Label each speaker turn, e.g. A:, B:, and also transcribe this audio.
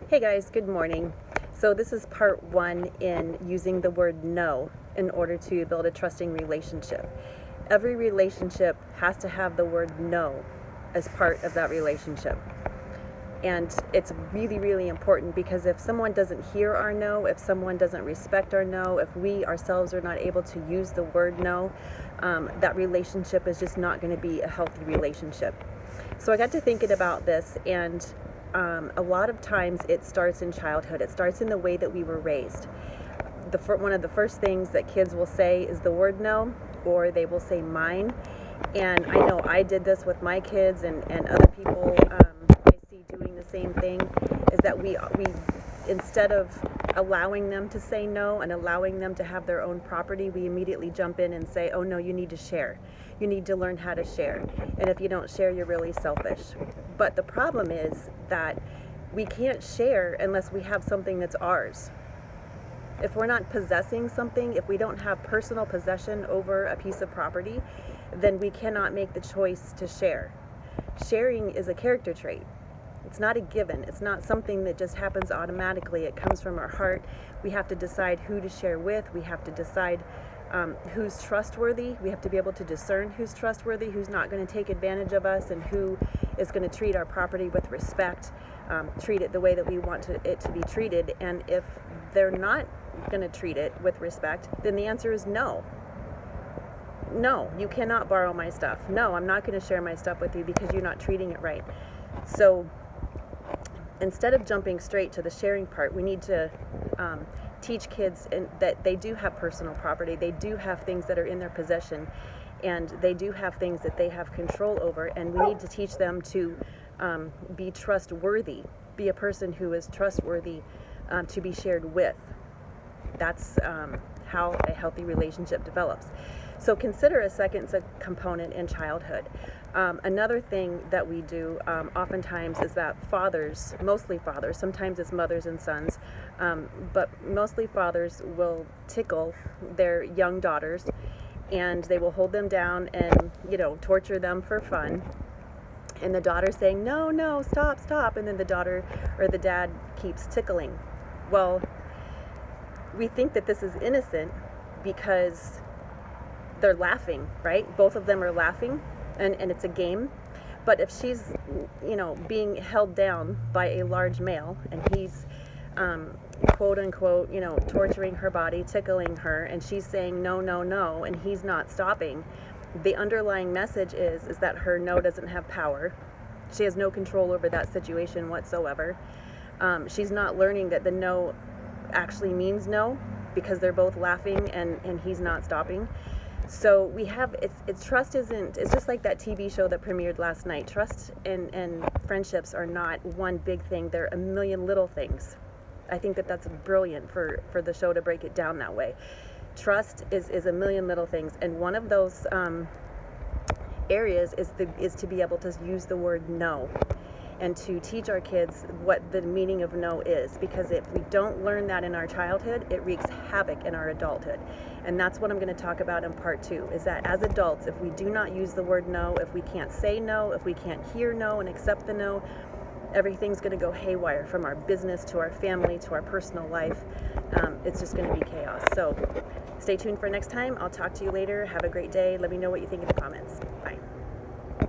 A: Hey guys, good morning. So this is part one in using the word no in order to build a trusting relationship. Every relationship has to have the word no as part of that relationship. And it's really, really important because if someone doesn't hear our no, if someone doesn't respect our no, if we ourselves are not able to use the word no, that relationship is just not going to be a healthy relationship. So I got to thinking about this, and a lot of times it starts in childhood. It starts in the way that we were raised. One of the first things that kids will say is the word no, or they will say mine. And I know I did this with my kids, and other people I see doing the same thing, is that we instead of allowing them to say no and allowing them to have their own property, we immediately jump in and say, oh no, you need to share. You need to learn how to share. And if you don't share, you're really selfish. But the problem is that we can't share unless we have something that's ours. If we're not possessing something, if we don't have personal possession over a piece of property, then we cannot make the choice to share. Sharing is a character trait. It's not a given. It's not something that just happens automatically. It comes from our heart. We have to decide who to share with. We have to decide who's trustworthy. We have to be able to discern who's trustworthy, who's not going to take advantage of us, and who is going to treat our property with respect, treat it the way that we want it to be treated. And if they're not going to treat it with respect, then the answer is no. No, you cannot borrow my stuff. No, I'm not going to share my stuff with you because you're not treating it right. So instead of jumping straight to the sharing part, we need to teach kids that they do have personal property. They do have things that are in their possession, and they do have things that they have control over. And we need to teach them to be trustworthy, be a person who is trustworthy to be shared with. That's how a healthy relationship develops. So consider a second component in childhood. Another thing that we do oftentimes is that fathers, mostly fathers, sometimes it's mothers and sons, but mostly fathers will tickle their young daughters, and they will hold them down and, torture them for fun. And the daughter saying, no, no, stop, stop. And then the daughter or the dad keeps tickling. Well, we think that this is innocent because they're laughing, right? Both of them are laughing, and it's a game. But if she's, being held down by a large male, and he's, quote unquote, torturing her body, tickling her, and she's saying no, no, no, and he's not stopping, the underlying message is that her no doesn't have power. She has no control over that situation whatsoever. She's not learning that the no actually means no, because they're both laughing and he's not stopping. So we have, trust it's just like that TV show that premiered last night. Trust and friendships are not one big thing. They're a million little things. I think that's brilliant for the show to break it down that way. Trust is a million little things, and one of those areas is to be able to use the word no, and to teach our kids what the meaning of no is, because if we don't learn that in our childhood, it wreaks havoc in our adulthood. And that's what I'm going to talk about in part two, is that as adults, if we do not use the word no, if we can't say no, if we can't hear no and accept the no, everything's going to go haywire, from our business to our family to our personal life. It's just going to be chaos. So stay tuned for next time. I'll talk to you later. Have a great day. Let me know what you think in the comments. Bye.